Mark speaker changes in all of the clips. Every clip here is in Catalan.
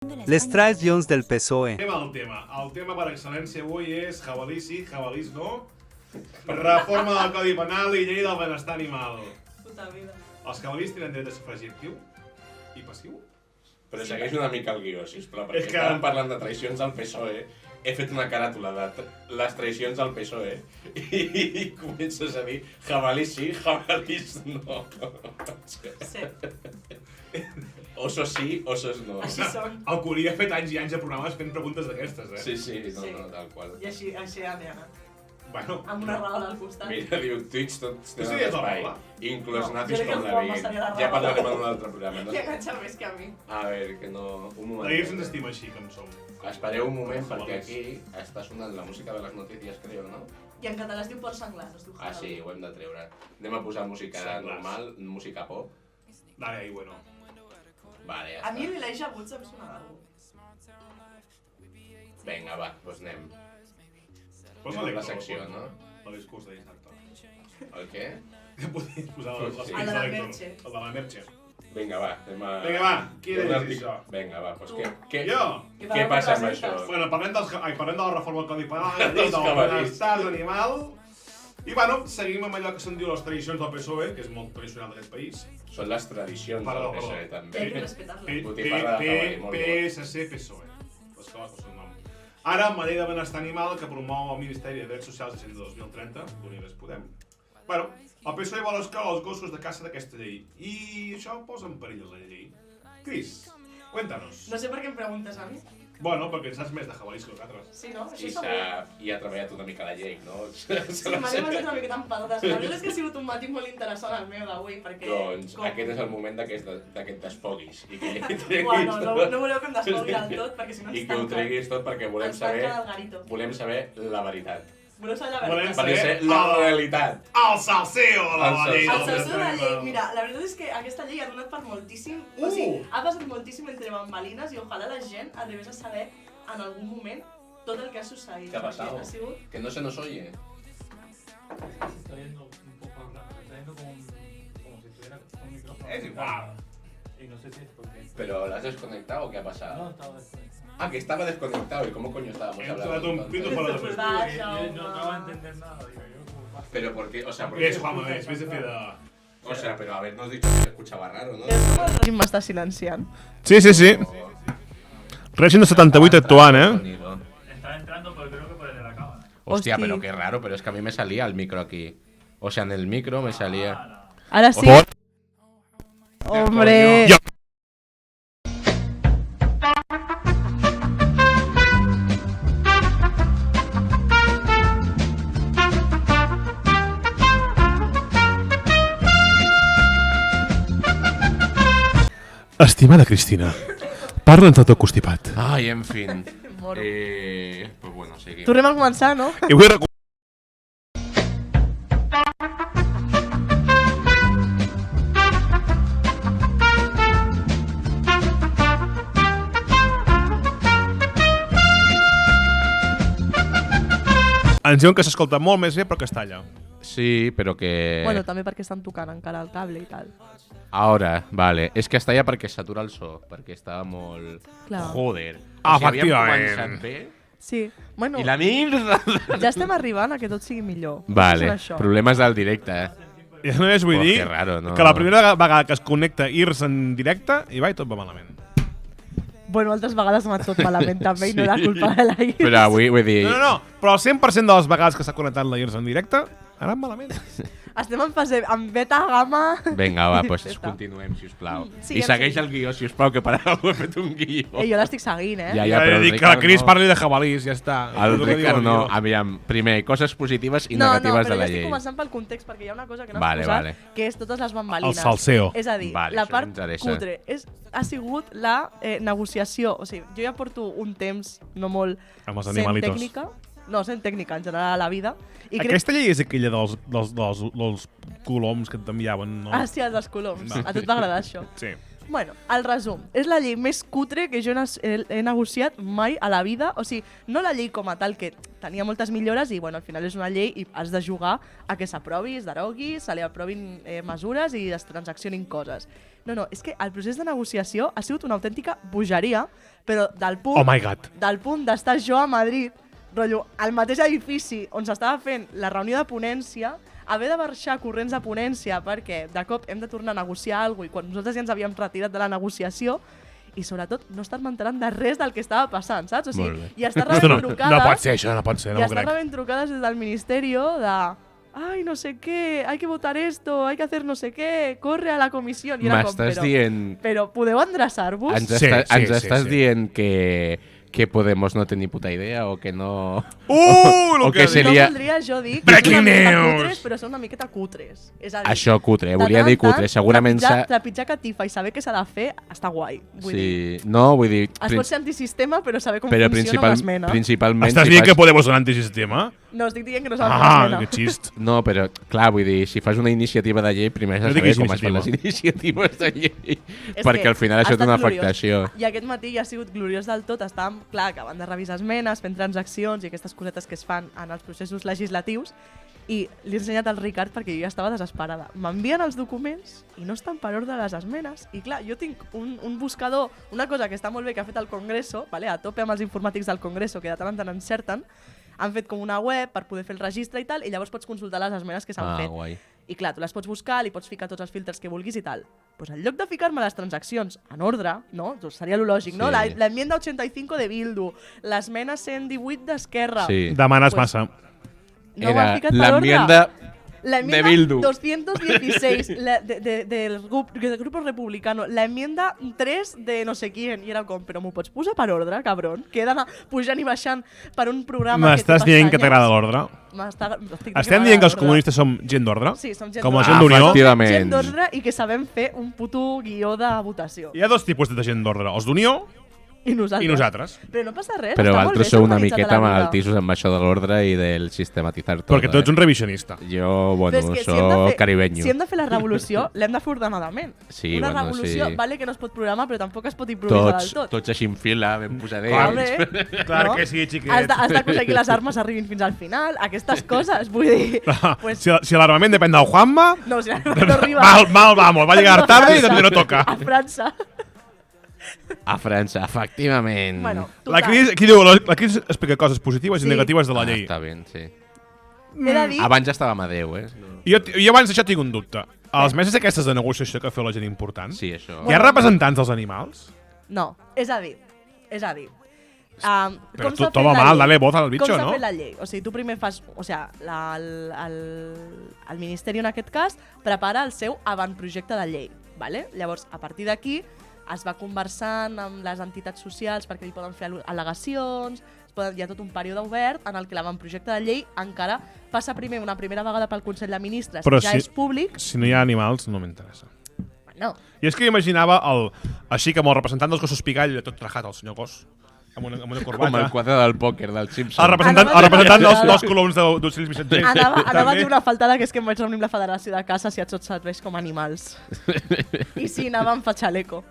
Speaker 1: Les traicions del PSOE.
Speaker 2: El tema per excel·lència avui és jabalí sí, jabalís no, reforma del Codi Penal i llei del benestar animal.
Speaker 3: Puta vida.
Speaker 2: Els jabalís tenen dret a sufragi actiu i passiu?
Speaker 4: Però segueix una mica el guió, sisplau, perquè
Speaker 2: És que-
Speaker 4: estàvem parlant de traïcions al PSOE, he fet una caràtula de les traïcions al PSOE i comences a dir jabalís sí, jabalís no.
Speaker 3: Sí,
Speaker 4: Osos sí, osos no.
Speaker 3: així són.
Speaker 2: El Curí ha fet anys i anys de programes fent preguntes d'aquestes,
Speaker 4: Sí, sí, no, tal qual.
Speaker 3: I així ha anat.
Speaker 2: Bueno,
Speaker 3: Amb una raó al costat.
Speaker 4: Mira, diu, Twitch tots
Speaker 2: Tu
Speaker 4: tenen
Speaker 2: series la
Speaker 4: espai,
Speaker 2: Paula?
Speaker 4: inclús
Speaker 3: No,
Speaker 4: nazis
Speaker 3: jo crec
Speaker 4: com
Speaker 3: que
Speaker 4: la
Speaker 3: el Juanma
Speaker 4: Big.
Speaker 3: seria la
Speaker 4: Ja
Speaker 3: Rahola.
Speaker 4: parlarem en un altre programa. No?
Speaker 3: Li enganxa més que a mi.
Speaker 4: A veure, que no... Un moment.
Speaker 2: la Irs ens estima així com som.
Speaker 4: Espereu un moment perquè aquí està sonant la música de les notícies, creo, no?
Speaker 3: I en català es diu Port Senglar, no es diu
Speaker 4: Ah, sí, ho hem de treure. Anem a posar música
Speaker 2: Senglars.
Speaker 4: normal, música pop.
Speaker 2: Dale, ahí, bueno.
Speaker 4: Vale, ja
Speaker 3: A mi
Speaker 4: està.
Speaker 3: l'Elijah Woods em sona d'algú.
Speaker 4: Vinga, va, doncs anem.
Speaker 2: Posa
Speaker 4: Anem a la
Speaker 2: l'Hector,
Speaker 4: secció,
Speaker 2: posa.
Speaker 4: no?
Speaker 2: El discurs de Isaac.
Speaker 4: El què?
Speaker 2: Podries posar les
Speaker 4: Sí.
Speaker 2: pits
Speaker 3: El de la
Speaker 2: l'Hector.
Speaker 3: Merche.
Speaker 2: El de la Merche.
Speaker 4: Vinga, va, anem a...
Speaker 2: Vinga, va, qui
Speaker 4: Un
Speaker 2: llegeix
Speaker 4: article.
Speaker 2: això?
Speaker 4: Vinga, va, doncs
Speaker 3: Tu.
Speaker 4: què
Speaker 2: Jo?
Speaker 4: què passa amb això?
Speaker 2: Bueno, parlem de la reforma del Codi Penal, la llei
Speaker 4: Dels
Speaker 2: del
Speaker 4: jabalís.
Speaker 2: benestar animal. I bueno, seguim amb allò que se'n diu les tradicions del PSOE, que és molt tradicional d'aquest país.
Speaker 4: Són les tradicions
Speaker 2: Perdó,
Speaker 4: del PSOE,
Speaker 3: Hay que
Speaker 4: també.
Speaker 3: respetar-la.
Speaker 4: Botifarra de jabalí, molt bo.
Speaker 2: PSC, PSOE. Les coses pel seu nom. Ara, amb la llei de benestar animal que promou el Ministeri de Drets Socials de 2030, d'Unides Podem. Bueno, el PSOE vol excloure els gossos de caça d'aquesta llei. I això posa en perill la llei. Cris, cuéntanos.
Speaker 3: No sé per què em preguntes a mi.
Speaker 2: Bueno, perquè en saps més de jabalís que nosaltres.
Speaker 3: Sí, no? Això
Speaker 4: I,
Speaker 3: segur.
Speaker 4: I ha treballat una mica la llei, no?
Speaker 3: Sí, m'ha començat una miqueta enfadada. La veritat és que ha sigut un matí molt interessant el meu d'avui, perquè...
Speaker 4: Doncs aquest és el moment d'aquest desfoguis. I que treguis
Speaker 3: Bueno,
Speaker 4: tot.
Speaker 3: no voleu que em desfogui del tot, perquè si no
Speaker 4: I
Speaker 3: ens
Speaker 4: que ho
Speaker 3: tanquen.
Speaker 4: treguis tot perquè volem
Speaker 3: Ens tanquen
Speaker 4: saber,
Speaker 3: el garito.
Speaker 4: volem saber la veritat.
Speaker 3: Voleu saber la
Speaker 2: Volem
Speaker 3: veritat?
Speaker 4: Perquè
Speaker 2: saber
Speaker 4: ser la
Speaker 2: el-
Speaker 4: realitat.
Speaker 2: El salseo de la
Speaker 4: El
Speaker 2: llei
Speaker 3: El
Speaker 2: del
Speaker 3: salseo de la
Speaker 2: benestar
Speaker 3: llei,
Speaker 2: animal.
Speaker 3: mira, la veritat és que aquesta llei ha donat per moltíssim, o sigui, ha passat moltíssim entre bambalines i ojalà la gent arribés a saber en algun moment tot el que ha succeït.
Speaker 4: ¿Qué ha pasado?
Speaker 3: Ha sigut...
Speaker 4: Que no se nos oye.
Speaker 5: Está yendo un poco raro, está yendo como si estuviera con un micrófono.
Speaker 2: Es igual.
Speaker 5: Y no sé si es porque...
Speaker 4: ¿Pero lo has desconectado o qué ha
Speaker 5: No,
Speaker 4: pasado?
Speaker 5: estaba después.
Speaker 4: Ah, que estaba desconectado. ¿Y cómo coño estábamos
Speaker 2: Hem
Speaker 4: hablando?
Speaker 2: trobat un
Speaker 4: entonces?
Speaker 2: pito fora de festa.
Speaker 3: Va,
Speaker 5: Yo
Speaker 3: Jaume.
Speaker 5: no acabo de entender nada, digo yo, como pasa.
Speaker 4: Pero por qué, o sea,
Speaker 2: Perquè és, Juanma, més de fer de...
Speaker 4: O sea, pero habernos dicho que se escuchaba raro, ¿no?
Speaker 3: Quin m'està silenciant?
Speaker 2: Sí, sí, sí. Règim de 78 actuant,
Speaker 4: Sonido.
Speaker 5: Estaba entrando, pero creo que por el de la cámara.
Speaker 4: Hostia,
Speaker 3: Hostia.
Speaker 4: pero qué raro, pero es que a mí me salía el micro aquí. O sea, en el micro me salía...
Speaker 3: Ara sí.
Speaker 4: Hombre.
Speaker 2: Jo. Estimada Cristina, parla'ns del teu constipat.
Speaker 4: Ay, en fin.
Speaker 3: Moro.
Speaker 4: Pues bueno, seguimos.
Speaker 3: Tornem a començar, no?
Speaker 2: I vull recuperar... Ens diuen que s'escolta molt més bé però que es talla.
Speaker 4: Sí, pero que...
Speaker 3: Bueno, també perquè estan tocant encara el cable i tal.
Speaker 4: Ahora, vale. És que està allà perquè s'atura el so, perquè estava molt...
Speaker 3: Clar.
Speaker 4: Joder.
Speaker 2: Efectivament.
Speaker 4: Havíem començat bé
Speaker 3: Sí. Bueno,
Speaker 4: i la mierda...
Speaker 3: ja estem arribant a que tot sigui millor.
Speaker 4: Vale,
Speaker 3: És això.
Speaker 4: problemes del directe,
Speaker 2: I a més vull
Speaker 4: Oh,
Speaker 2: dir
Speaker 4: que raro, no?
Speaker 2: que la primera vegada que es connecta IRS en directe i va i tot va malament.
Speaker 3: Bueno, altres vegades m'ha tot malament també i no era culpa de la Iris.
Speaker 4: Però avui, vull dir...
Speaker 2: No, però el 100% de les vegades que s'ha connectat la IRS en directe ha anat malament.
Speaker 3: Estem en fase en beta, gamma...
Speaker 4: Vinga, va, doncs
Speaker 3: Feta.
Speaker 4: continuem, sisplau.
Speaker 3: Sí,
Speaker 4: I
Speaker 3: ja
Speaker 4: segueix
Speaker 3: sé.
Speaker 4: el guió, sisplau, que per ara he fet un guió.
Speaker 3: jo l'estic seguint, eh?
Speaker 4: Ja,
Speaker 2: Ja
Speaker 4: però
Speaker 2: he
Speaker 4: el
Speaker 2: dit que la
Speaker 4: Ricard
Speaker 2: Cris
Speaker 4: no.
Speaker 2: parli de jabalís, ja està.
Speaker 4: El
Speaker 2: És que diu
Speaker 4: Ricard
Speaker 2: el
Speaker 4: no.
Speaker 2: guió.
Speaker 4: Aviam, primer, coses positives i
Speaker 3: No,
Speaker 4: negatives
Speaker 3: però
Speaker 4: de la
Speaker 3: jo estic
Speaker 4: llei.
Speaker 3: començant pel context, perquè hi ha una cosa que no
Speaker 4: Vale,
Speaker 3: has posat,
Speaker 4: vale.
Speaker 3: que és totes les bambalines.
Speaker 2: El salseo.
Speaker 3: És a dir,
Speaker 4: Vale,
Speaker 3: la
Speaker 4: això
Speaker 3: part
Speaker 4: m'interessa.
Speaker 3: cutre ha sigut la negociació. O sigui, jo ja porto un temps no molt
Speaker 2: Amb els
Speaker 3: sent
Speaker 2: animalitos.
Speaker 3: tècnica, no, sent tècnica en general a la vida, i crec...
Speaker 2: Aquesta llei és aquella dels coloms que et enviaven, no?
Speaker 3: Ah, sí, el dels coloms.
Speaker 2: Va.
Speaker 3: A tu et va agradar això.
Speaker 2: Sí.
Speaker 3: Bueno, el resum. És la llei més cutre que jo he negociat mai a la vida. O sigui, no la llei com a tal, que tenia moltes millores i, bueno, al final és una llei i has de jugar a que s'aprovi, es derogui, se li aprovin mesures i es transaccionin coses. No, és que el procés de negociació ha sigut una autèntica bogeria, però del punt...
Speaker 6: Oh my God.
Speaker 3: Del punt d'estar jo a Madrid, rotllo, al mateix edifici on s'estava fent la reunió de ponència, haver de baixar corrents de ponència perquè de cop hem de tornar a negociar alguna cosa i quan nosaltres ja ens havíem retirat de la negociació i sobretot no estar enterant de res del que estava passant, saps? O sigui, i estar rebent trucades...
Speaker 6: No pot ser això, no pot ser, no
Speaker 3: i
Speaker 6: m'ho
Speaker 3: estar
Speaker 6: crec.
Speaker 3: rebent trucades des del Ministerio de... Ay, no sé qué, hay que votar esto, hay que hacer no sé qué, corre a la comisión. I era com,
Speaker 4: M'estàs dient...
Speaker 3: Però podeu endreçar-vos?
Speaker 4: Ens estàs dient que Podemos no té ni puta idea o que no...
Speaker 6: Lo
Speaker 4: o
Speaker 6: que
Speaker 4: seria...
Speaker 3: No voldria jo dir que
Speaker 6: Breaking
Speaker 3: són una miqueta
Speaker 6: news!
Speaker 3: cutres, però són una miqueta cutres. És a dir,
Speaker 4: Això cutre,
Speaker 3: de
Speaker 4: volia
Speaker 3: tant en
Speaker 4: dir cutre.
Speaker 3: tant,
Speaker 4: Segurament
Speaker 3: trepitjar catifa i saber què s'ha de fer està guai. Vull dir,
Speaker 4: Sí, no, vull dir...
Speaker 3: es pot ser antisistema, però saber com
Speaker 4: però
Speaker 3: funciona l'esmena.
Speaker 4: principalment...
Speaker 6: Estàs
Speaker 4: si
Speaker 6: dient
Speaker 4: fas-
Speaker 6: que Podemos un antisistema?
Speaker 3: No, estic dient que no s'ha de fer
Speaker 6: Ah,
Speaker 3: l'esmena.
Speaker 6: que xist.
Speaker 4: No, però, clar, vull dir, si fas una iniciativa de llei, primer has
Speaker 6: No
Speaker 4: de saber
Speaker 6: diguis
Speaker 4: com es fan les iniciatives de llei,
Speaker 3: És
Speaker 4: perquè
Speaker 3: que
Speaker 4: al final
Speaker 3: ha
Speaker 4: això té
Speaker 3: estat
Speaker 4: una
Speaker 3: gloriós.
Speaker 4: afectació.
Speaker 3: I aquest matí ja ha sigut gloriós del tot. Estàvem, clar, acabant de revisar esmenes, fent transaccions i aquestes cosetes que es fan en els processos legislatius i li he ensenyat al Ricard perquè jo ja estava desesperada. M'envien els documents i no estan per ordre les esmenes. I clar, jo tinc un buscador, una cosa que està molt bé que ha fet el Congreso, vale? A tope amb els informàtics del Congreso, que de tant en tant encerten, han fet com una web per poder fer el registre i tal, i llavors pots consultar les esmenes que s'han fet.
Speaker 4: Guai.
Speaker 3: I clar, tu les pots buscar, li pots ficar tots els filtres que vulguis i tal. Pues en lloc de ficar-me les transaccions en ordre, no? Doncs seria lo lògic, no?
Speaker 4: Sí.
Speaker 3: La enmienda 85 de Bildu, l'esmena 118 d'Esquerra.
Speaker 4: Sí.
Speaker 6: Demanes
Speaker 3: Pues-
Speaker 6: massa.
Speaker 3: No m'han
Speaker 4: Era
Speaker 3: ficat per ordre.
Speaker 4: l'enmienda
Speaker 3: La
Speaker 4: de
Speaker 3: enmienda
Speaker 4: Bildu.
Speaker 3: 216 del grupo republicano, la enmienda 3 de no sé quién, i era com, però m'ho pots posar per ordre, cabron? Que he d'anar pujant i baixant per un programa que té
Speaker 6: M'estàs dient que
Speaker 3: pestanyes.
Speaker 6: t'agrada l'ordre? Estem dient que els comunistes som gent d'ordre?
Speaker 3: Sí, som gent
Speaker 6: Com la
Speaker 3: d'ordre.
Speaker 6: gent d'Unió?
Speaker 4: Efectivament.
Speaker 3: Gent d'ordre i que sabem fer un puto guió de votació.
Speaker 6: Hi ha dos tipus de gent d'ordre, els d'Unió
Speaker 3: I nosaltres.
Speaker 6: i nosaltres.
Speaker 3: Però no passa res,
Speaker 4: Però
Speaker 3: està molt
Speaker 4: vosaltres
Speaker 3: bé
Speaker 4: sou una
Speaker 3: s'organitzat
Speaker 4: miqueta
Speaker 3: a la vida.
Speaker 4: malaltissos amb això de l'ordre i del sistematitzar tot.
Speaker 6: Perquè tu ets un revisionista.
Speaker 4: Jo, bueno,
Speaker 3: Però és que si hem de
Speaker 4: soc
Speaker 3: fer-
Speaker 4: caribenyo.
Speaker 3: Si hem de fer la revolució, l'hem de fer ordenadament.
Speaker 4: Sí,
Speaker 3: Una
Speaker 4: bueno,
Speaker 3: revolució,
Speaker 4: sí.
Speaker 3: vale que no es pot programar, però tampoc es pot improvisar del tot.
Speaker 4: Tots així en fila, ben posadets.
Speaker 3: Vale,
Speaker 6: Clar
Speaker 3: no?
Speaker 6: que sí, xiquet.
Speaker 3: Has d'aconseguir que les armes arribin fins al final, aquestes coses, vull dir... pues,
Speaker 6: Si l'armament depèn del Juanma,
Speaker 3: no, si no arriba...
Speaker 6: mal, vamos, va llegar tarde i també no toca.
Speaker 3: A França.
Speaker 4: A França, efectivament.
Speaker 3: Bueno,
Speaker 6: La
Speaker 3: total.
Speaker 6: crisi, aquí diu, la crisi explica coses positives
Speaker 3: Sí.
Speaker 6: i negatives de la llei.
Speaker 4: Està bé, sí.
Speaker 3: He de dir...
Speaker 4: Abans ja estàvem a Déu, eh?
Speaker 6: Jo abans d'això tinc un dubte. A les meses aquestes de negociació que feu la gent important,
Speaker 4: Sí, això.
Speaker 6: hi ha representants dels animals?
Speaker 3: No, és a dir...
Speaker 6: Però
Speaker 3: com s'ha fet
Speaker 6: todo
Speaker 3: la
Speaker 6: mal,
Speaker 3: llei?
Speaker 6: dale voz al bicho,
Speaker 3: Com s'ha
Speaker 6: no?
Speaker 3: fet la llei? O sigui, tu primer fas... O sigui, el Ministeri, en aquest cas, prepara el seu avantprojecte de llei. Vale? Llavors, a partir d'aquí, es va conversant amb les entitats socials perquè hi poden fer al·legacions, hi ha tot un període obert en el que l'avantprojecte de llei encara passa primer una primera vegada pel Consell de Ministres,
Speaker 6: Però
Speaker 3: ja
Speaker 6: si-
Speaker 3: és públic.
Speaker 6: Si no hi ha animals, no m'interessa.
Speaker 3: No,
Speaker 6: I és que imaginava així com el representant dels gossos pigall, tot trajat, el senyor gos, amb una
Speaker 4: Com el
Speaker 6: corbata.
Speaker 4: quadre del pòquer del Simpson.
Speaker 6: El representant dels coloms dels missatgers.
Speaker 3: Anava a dir una faltada, que és que em vaig reunir amb la Federació de Caces i a tots serveis com animals. I sí, anava amb fatxaleco.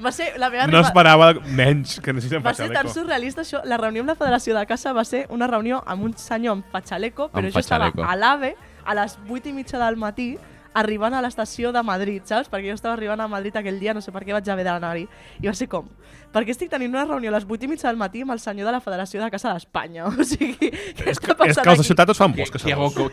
Speaker 3: Va ser la meva
Speaker 6: No esperava menys que necessitem
Speaker 3: Va ser tan
Speaker 6: fatxaleco.
Speaker 3: surrealista això. La reunió amb la Federació de Caça va ser una reunió amb un senyor amb fatxaleco, però
Speaker 4: Amb
Speaker 3: jo estava
Speaker 4: fatxaleco.
Speaker 3: a l'AVE a les 8:30 del matí arribant a l'estació de Madrid, saps? Perquè jo estava arribant a Madrid aquell dia, no sé per què vaig haver d'anar-hi. I va ser com, perquè estic tenint una reunió a les 8:30 del matí amb el senyor de la Federació de Caça d'Espanya. O sigui, què està passant
Speaker 6: És que els de
Speaker 3: aquí?
Speaker 6: ciutat es fan por,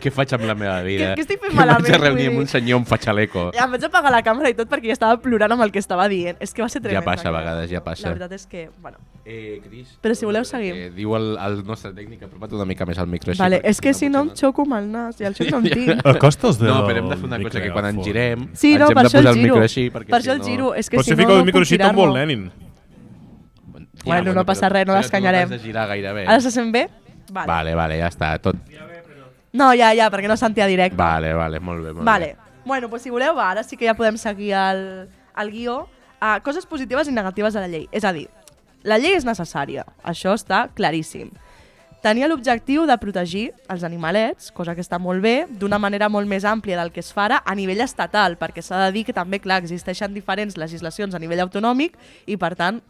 Speaker 6: que
Speaker 4: Què faig amb la meva vida?
Speaker 3: Què estic fent
Speaker 4: Que
Speaker 3: malament,
Speaker 4: vaig a reunir
Speaker 3: vull
Speaker 4: amb un
Speaker 3: dir?
Speaker 4: senyor amb fatxaleco.
Speaker 3: Ja, em vaig apagar la càmera i tot perquè ja estava plorant amb el que estava dient. És que va ser
Speaker 4: Ja
Speaker 3: tremend.
Speaker 4: passa a
Speaker 3: aquella.
Speaker 4: vegades, ja passa.
Speaker 3: La veritat és que, bueno...
Speaker 4: Cris,
Speaker 3: Però si voleu seguim.
Speaker 4: Diu el nostre tècnic, apropa't una mica més al micro. Així,
Speaker 3: Vale,
Speaker 4: perquè
Speaker 3: és que si no em
Speaker 4: potser
Speaker 3: xoco amb el nas i el xoc no em tinc.
Speaker 6: Acosta els
Speaker 4: No, però hem de fer una cosa, que quan ens girem
Speaker 3: Sí, no,
Speaker 4: ens hem
Speaker 3: per
Speaker 4: de
Speaker 3: això
Speaker 4: posar
Speaker 3: el
Speaker 4: el
Speaker 3: giro.
Speaker 4: micro així. Perquè
Speaker 3: Per
Speaker 4: si
Speaker 3: això el
Speaker 4: no...
Speaker 3: giro. És que
Speaker 6: Però
Speaker 3: si
Speaker 6: si
Speaker 3: no,
Speaker 6: fica
Speaker 3: no
Speaker 6: el micro
Speaker 3: puc
Speaker 6: així tot molt
Speaker 3: girar-lo.
Speaker 6: Lenin.
Speaker 3: Bueno, no passa res, no
Speaker 4: però
Speaker 3: l'escanyarem.
Speaker 4: tu no t'has de girar gairebé.
Speaker 3: Ara se sent bé?
Speaker 4: Vale, ja està. Tot...
Speaker 3: No, ja, perquè no sentia directe.
Speaker 4: Vale, molt bé. Molt
Speaker 3: Vale. Bueno, pues si voleu, va, ara sí que ja podem seguir el guió. Coses positives i negatives de la llei. És a dir, la llei és necessària. Això està claríssim. Tenia l'objectiu de protegir els animalets, cosa que està molt bé, d'una manera molt més àmplia del que es fa ara a nivell estatal, perquè s'ha de dir que també, clar, existeixen diferents legislacions a nivell autonòmic i, per tant,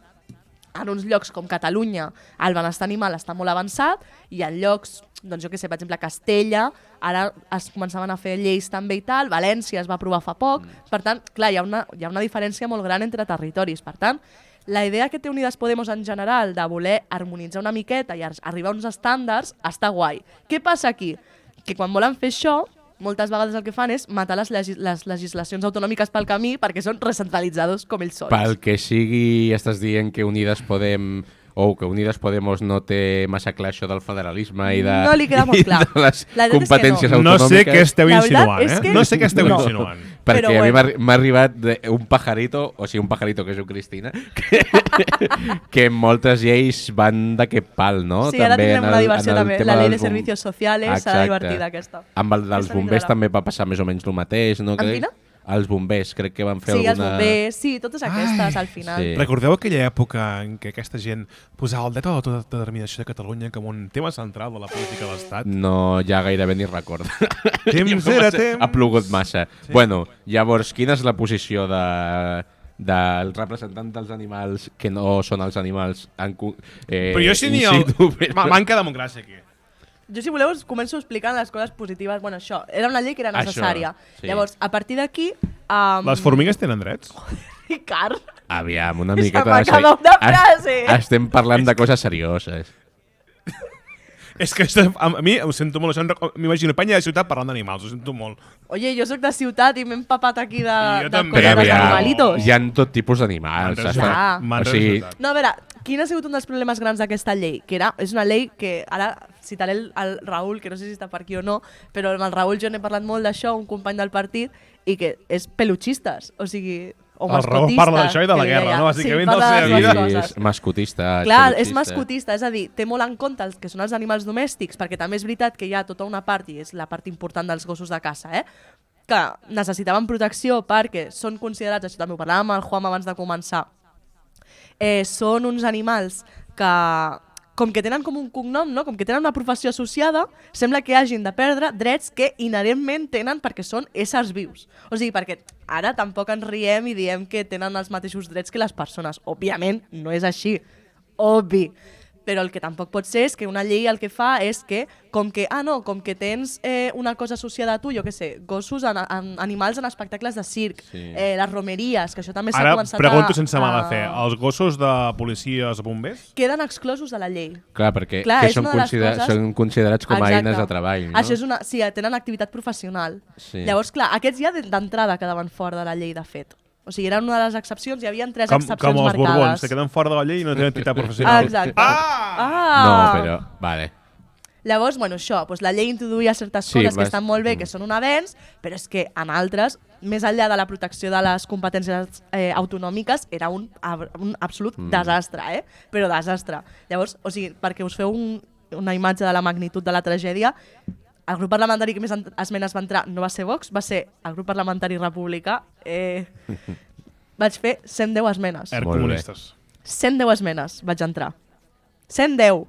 Speaker 3: en uns llocs com Catalunya el benestar animal està molt avançat i en llocs, doncs jo què sé, per exemple Castella, ara es començaven a fer lleis també i tal, València es va aprovar fa poc, per tant, clar, hi ha una diferència molt gran entre territoris, per tant, la idea que té Unides Podemos en general de voler harmonitzar una miqueta i arribar a uns estàndards està guai. Què passa aquí? Que quan volen fer això, moltes vegades el que fan és matar les legislacions autonòmiques pel camí perquè són recentralitzadors com ells sols.
Speaker 7: Pel que sigui, estàs dient que Unides Podemos no té massa clar això del federalisme i de,
Speaker 3: no li queda molt clar.
Speaker 7: de les
Speaker 3: La veritat és que
Speaker 7: competències
Speaker 3: no.
Speaker 7: autonòmiques.
Speaker 6: No sé què esteu
Speaker 3: La veritat
Speaker 6: insinuant,
Speaker 3: és que
Speaker 6: No sé què esteu
Speaker 3: no.
Speaker 6: insinuant.
Speaker 7: Perquè
Speaker 3: Però
Speaker 7: a mi
Speaker 3: bueno.
Speaker 7: m'ha arribat un pajarito, o sigui, un pajarito que es diu Cristina, que moltes lleis van d'aquest pal, no?
Speaker 3: Sí, ara tindrem una diversió també.
Speaker 7: tema
Speaker 3: La llei de
Speaker 7: dels
Speaker 3: servicios sociales serà
Speaker 7: Exacte.
Speaker 3: divertida aquesta.
Speaker 7: Amb el dels
Speaker 3: Aquesta
Speaker 7: bombers
Speaker 3: millorarà.
Speaker 7: també va passar més o menys el mateix, no?
Speaker 3: Amb quina?
Speaker 7: Els bombers, crec que van fer
Speaker 3: Sí, els
Speaker 7: alguna...
Speaker 3: bombers, sí, totes aquestes al final.
Speaker 7: sí.
Speaker 6: Recordeu aquella època en què aquesta gent posava el dret a l'autodeterminació de Catalunya com un tema central de la política de l'Estat?
Speaker 7: No, ja gairebé ni recordo.
Speaker 6: Temps era temps.
Speaker 7: Ha plogut massa. Sí. Bueno, llavors, quina és la posició del representant dels animals que no són els animals
Speaker 6: Però jo sí ni
Speaker 7: in
Speaker 6: el...
Speaker 7: situ, però-
Speaker 6: Manca democràcia aquí.
Speaker 3: Jo, si voleu, us començo explicant les coses positives. Bueno, això, era una llei que era necessària.
Speaker 7: sí.
Speaker 3: Llavors, a partir d'aquí...
Speaker 6: Les formigues tenen drets?
Speaker 3: Ricard,
Speaker 7: Aviam, una
Speaker 3: se
Speaker 7: miqueta...
Speaker 3: m'acaba una frase.
Speaker 7: Estem parlant de coses serioses.
Speaker 6: És que a mi, ho sento molt, m'imagino penya de ciutat parlant d'animals, ho sento molt.
Speaker 3: Oye, jo sóc de ciutat i m'he empapat aquí de
Speaker 6: jo
Speaker 3: de
Speaker 6: també.
Speaker 3: coses
Speaker 7: Però
Speaker 3: dels
Speaker 7: aviam,
Speaker 3: animalitos.
Speaker 7: hi ha tot tipus d'animals.
Speaker 3: Clar.
Speaker 7: O sigui,
Speaker 3: No, a veure, quin ha sigut un dels problemes grans d'aquesta llei? Que és una llei que ara citaré el Raül, que no sé si està per aquí o no, però amb el Raül jo n'he parlat molt d'això, un company del partit, i que és peluchistes, o sigui, o
Speaker 6: El Raül
Speaker 3: mascotistes.
Speaker 6: parla d'això i de la
Speaker 3: que li
Speaker 6: guerra,
Speaker 3: deia.
Speaker 6: no? Bàsicament,
Speaker 3: sí,
Speaker 6: de la
Speaker 3: parla
Speaker 6: seva
Speaker 3: de les
Speaker 6: vida.
Speaker 3: dues
Speaker 7: sí,
Speaker 3: coses.
Speaker 7: és mascotista.
Speaker 3: Clar, és
Speaker 7: peluchista.
Speaker 3: mascotista, és a dir, té molt en compte els que són els animals domèstics, perquè també és veritat que hi ha tota una part, i és la part important dels gossos de caça, que necessitaven protecció perquè són considerats, això també ho parlàvem amb el Juan abans de començar, són uns animals que, com que tenen com un cognom, no? Com que tenen una professió associada, sembla que hagin de perdre drets que inherentment tenen perquè són éssers vius. O sigui, perquè ara tampoc ens riem i diem que tenen els mateixos drets que les persones. Òbviament, no és així. Obvi. Però el que tampoc pot ser és que una llei el que fa és que, com que tens una cosa associada a tu, jo què sé, gossos, animals en espectacles de circ,
Speaker 7: Sí.
Speaker 3: Les romeries, que això també s'ha
Speaker 6: Ara
Speaker 3: començat
Speaker 6: pregunto sense mala fe, els gossos de policies bombers?
Speaker 3: queden exclosos de la llei.
Speaker 7: Clar, perquè
Speaker 3: Clar,
Speaker 7: que
Speaker 3: és
Speaker 7: són,
Speaker 3: una de les coses-
Speaker 7: són considerats com a
Speaker 3: Exacte.
Speaker 7: eines de treball. No?
Speaker 3: Això és sí, tenen activitat professional.
Speaker 7: Sí.
Speaker 3: Llavors, clar, aquests ja d'entrada quedaven fora de la llei, de fet. O sigui, eren una de les excepcions, hi havia 3
Speaker 6: Com
Speaker 3: excepcions
Speaker 6: els
Speaker 3: marcades.
Speaker 6: borbons, que queden fora de la llei i no tenen activitat professional.
Speaker 3: Exacte.
Speaker 7: No, però... Vale.
Speaker 3: Llavors, bueno, això, doncs la llei introduïa certes
Speaker 7: Sí,
Speaker 3: coses que
Speaker 7: vas-
Speaker 3: estan molt bé, que són un avenç, però és que en altres, més enllà de la protecció de les competències autonòmiques, era un absolut desastre, però desastre. Llavors, o sigui, perquè us feu una imatge de la magnitud de la tragèdia, el grup parlamentari que més esmenes va entrar no va ser Vox, va ser el grup parlamentari republicà. Vaig fer 110 esmenes.
Speaker 7: Molt bé.
Speaker 6: Comunistes.
Speaker 3: 110 esmenes vaig entrar. 110.